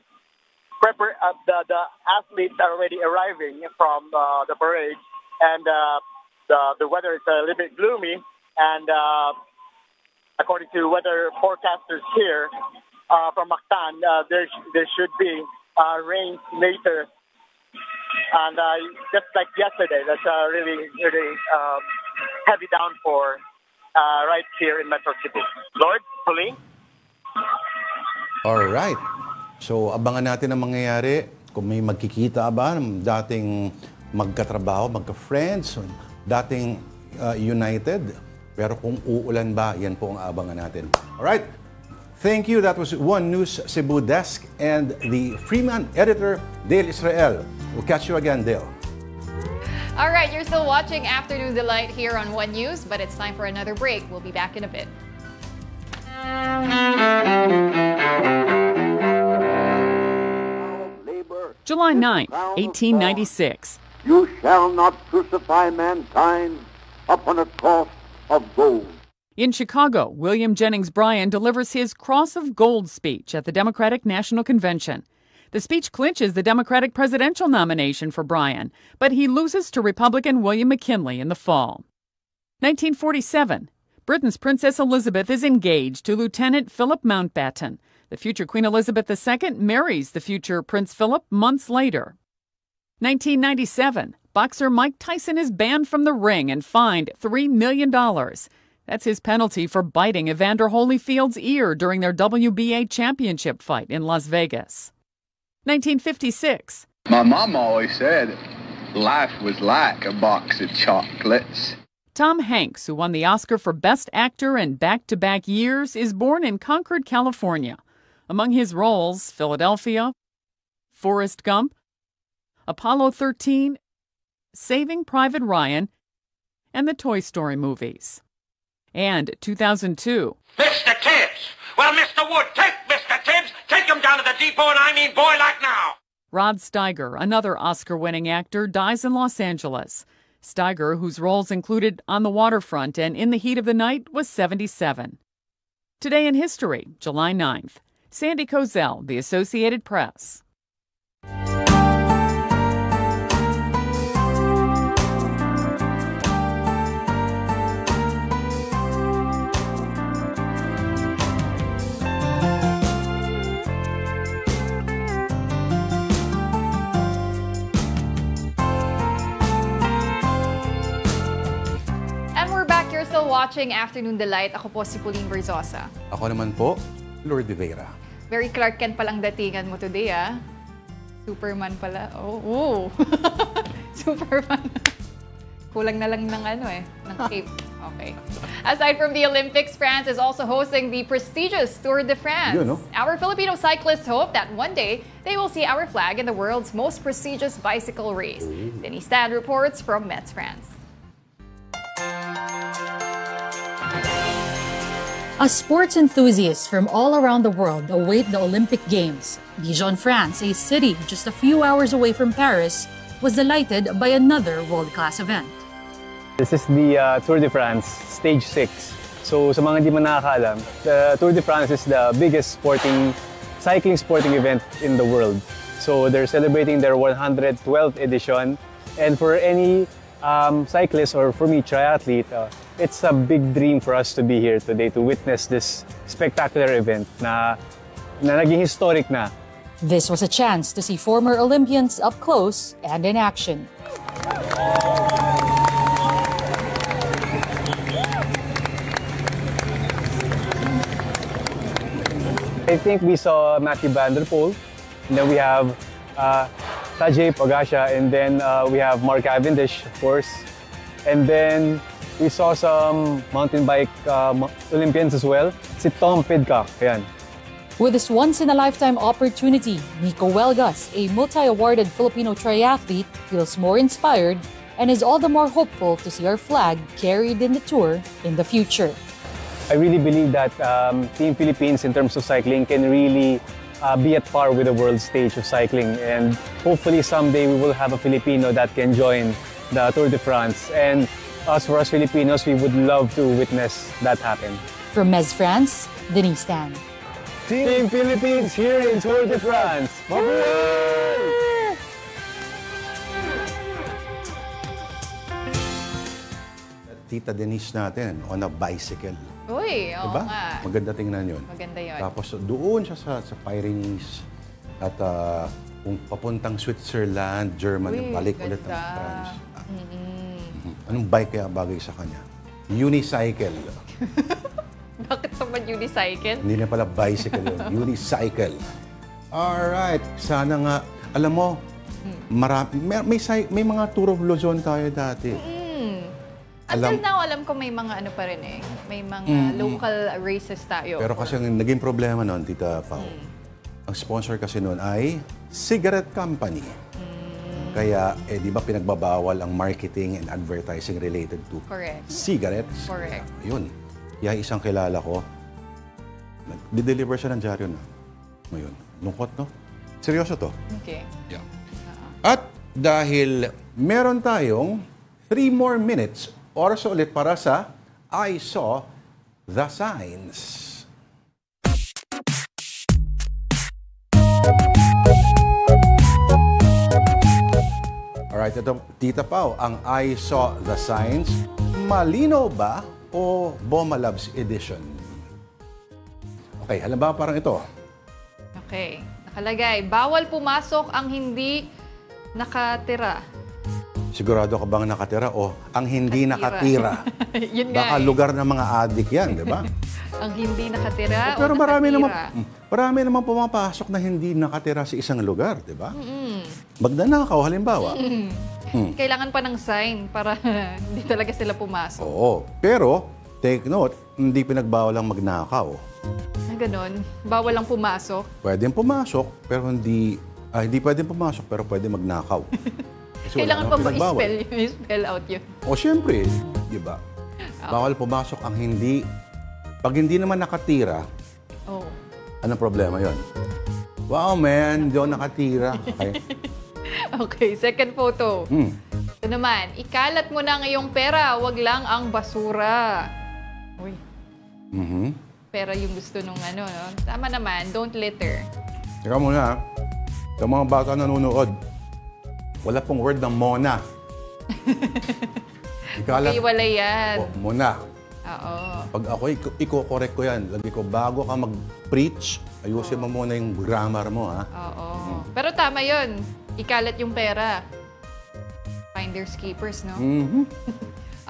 athletes are already arriving from the parade, and the weather is a little bit gloomy. And according to weather forecasters here from Mactan, there should be rain later. And just like yesterday, that's a really heavy downpour right here in Metro City. Lord, Pauline. Alright. So, abangan natin ang mangyayari. Kung may magkikita ba ng dating magkatrabaho, magka-friends, dating united. Pero kung uulan ba, yan po ang abangan natin. Alright. Thank you. That was One News Cebu Desk and the Freeman editor, Dale Israel. We'll catch you again, Dale. All right, you're still watching Afternoon Delight here on One News, but it's time for another break. We'll be back in a bit. July 9th, 1896. You shall not crucify mankind upon a cross of gold. In Chicago, William Jennings Bryan delivers his Cross of Gold speech at the Democratic National Convention. The speech clinches the Democratic presidential nomination for Bryan, but he loses to Republican William McKinley in the fall. 1947. Britain's Princess Elizabeth is engaged to Lieutenant Philip Mountbatten. The future Queen Elizabeth II marries the future Prince Philip months later. 1997. Boxer Mike Tyson is banned from the ring and fined $3 million. That's his penalty for biting Evander Holyfield's ear during their WBA championship fight in Las Vegas. 1956. My mom always said life was like a box of chocolates. Tom Hanks, who won the Oscar for Best Actor in back-to-back years, is born in Concord, California. Among his roles, Philadelphia, Forrest Gump, Apollo 13, Saving Private Ryan, and the Toy Story movies. And 2002. Mr. Tibbs! Well, Mr. Wood, take Mr. Tibbs! Take him down to the depot, and I mean boy like now! Rod Steiger, another Oscar-winning actor, dies in Los Angeles. Steiger, whose roles included On the Waterfront and In the Heat of the Night, was 77. Today in history, July 9th. Sandy Kozel, The Associated Press. watching Afternoon Delight. Ako po si Pauline Verzosa. Ako naman po, Lourdes Vera. Very Clark Kent palang datingan mo today, ah. Superman pala. Oh. Superman. Kulang na lang ng ng cape. Okay. Aside from the Olympics, France is also hosting the prestigious Tour de France. Yun, no? Our Filipino cyclists hope that one day they will see our flag in the world's most prestigious bicycle race. Denise Stan reports from Metz, France. As sports enthusiasts from all around the world await the Olympic Games, Dijon, France, a city just a few hours away from Paris, was delighted by another world-class event. This is the Tour de France, Stage 6. So sa mga hindi man nakakaalam, the Tour de France is the biggest cycling sporting event in the world. So they're celebrating their 112th edition. And for any cyclist, or for me, triathlete, it's a big dream for us to be here today to witness this spectacular event na naging historic na. This was a chance to see former Olympians up close and in action. I think we saw Mathieu van der Poel, and then we have Tadej Pogacar, and then we have Mark Cavendish, of course. And then we saw some mountain bike Olympians as well. Si Tom Pidcock, yan. With this once-in-a-lifetime opportunity, Nico Huelgas, a multi-awarded Filipino triathlete, feels more inspired and is all the more hopeful to see our flag carried in the Tour in the future. I really believe that Team Philippines in terms of cycling can really be at par with the world stage of cycling, and hopefully someday we will have a Filipino that can join the Tour de France, and for us Filipinos, we would love to witness that happen. From Metz, France, Denise Stan. Team Philippines here in Tour de France! Tita Denise natin on a bicycle. Uy, oo diba? nga. Maganda tingnan yun. Maganda yun. Tapos doon siya sa Pyrenees at kung papuntang Switzerland, Germany, balik ulit ng France. Anong bike kaya bagay sa kanya? Unicycle. Bakit naman unicycle? Hindi na pala bicycle yun. Unicycle. Alright. Sana nga, alam mo, may mga Tour of Luzon tayo dati. Until now, alam ko may mga ano pa rin eh. May mga local races tayo. Pero kasi ang naging problema noon, Tita Pao, ang sponsor kasi noon ay cigarette company. Kaya, di ba pinagbabawal ang marketing and advertising related to cigarettes? Correct. Yun. Kaya isang kilala ko, di-deliver siya ng dyaryo na. Ngayon, lungkot, no? Seryoso to. Okay. Yeah. At dahil meron tayong 3 more minutes oras ulit para sa I Saw the Signs. Alright, ito, Tita Pao, ang I Saw the Signs, malinaw ba o Boma Loves Edition? Okay, halimbawa parang ito. Okay, nakalagay, bawal pumasok ang hindi nakatira. Sigurado ka bang nakatira o ang hindi nakatira? Yun nga. Baka lugar ng mga adik yan, di ba? Ang hindi nakatira pero o marami naman pumapasok na hindi nakatira sa isang lugar, di ba? Magnanakaw, halimbawa. Kailangan pa ng sign para hindi talaga sila pumasok. Oo. Pero, take note, hindi pinagbawal ang magnakaw. Ganon. Bawal lang pumasok. Pwedeng pumasok, pero hindi pwedeng pumasok, pero pwede magnakaw. Kailangan pa mag-spell out yun. O syempre, di ba? Bawal pumasok ang hindi. Pag hindi naman nakatira, anong problema yon? Wow, man, hindi ako nakatira. Okay. Okay, second photo. Ito naman, ikalat mo na ngayong pera, wag lang ang basura. Uy. Pera yung gusto nung ano, no? Tama naman, don't litter. Teka muna, sa mga bata nanonood, wala pong word ng Mona. Okay, wala yan. Mona. Oo. Pag ako, i-correct ko yan. Lagi ko, bago ka mag-preach, ayusin mo muna yung grammar mo, ha? Oo. Pero tama yun. Ikalat yung pera. Finders keepers, no?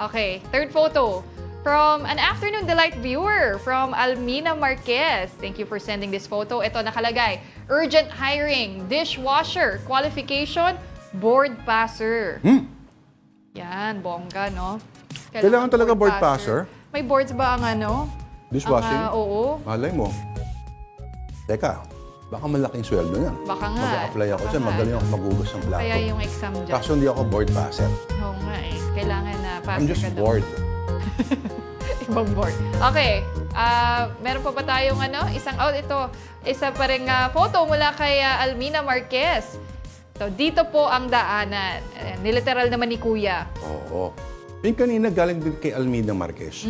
Okay, third photo. From an Afternoon Delight viewer from Almina Marquez. Thank you for sending this photo. Ito nakalagay, urgent hiring, dishwasher, qualification, board passer. Yan, bongga, no? Kailangan talaga board passer? May boards ba ang Dishwashing? Oo. Malay mo. Teka, baka malaking sweldo niya. Baka nga. Mag-apply ako dyan, magaling ako maghugas ng plato. Kaya yung exam dyan. Kaso hindi ako board passer. Oo nga eh. Kailangan na passer I'm just bored. Ibang board. Okay. Meron pa ba tayong isa pa rin photo mula kay Almina Marquez. So, dito po ang daanan. Niliteral naman ni Kuya. Oo. Yung kanina galing din kay Almida Marquez.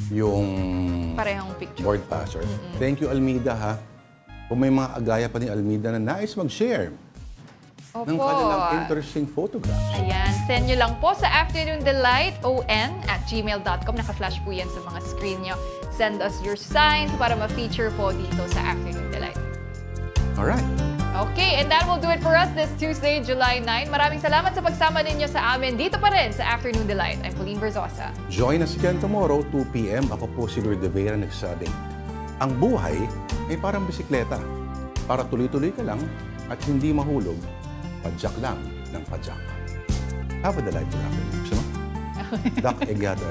Yung parehong picture. Board passer. Thank you, Almida, ha? Kung may mga agaya pa ni Almida na nais mag-share ng kanilang interesting photographs. Ayan. Send nyo lang po sa afternoondelighton@gmail.com. Naka-flash po yan sa mga screen nyo. Send us your signs para ma-feature po dito sa Afternoon Delight. Alright. Okay, and that will do it for us this Tuesday, July 9. Maraming salamat sa pagsama ninyo sa amin dito pa rin sa Afternoon Delight. I'm Pauline Verzosa. Join us again tomorrow, 2 p.m. Ako po si Lourdes de Vera nagsasabing, ang buhay ay parang bisikleta. Para tuloy-tuloy ka lang at hindi mahulog, padyak lang ng padyak. Have a delightful afternoon. Dak Egato.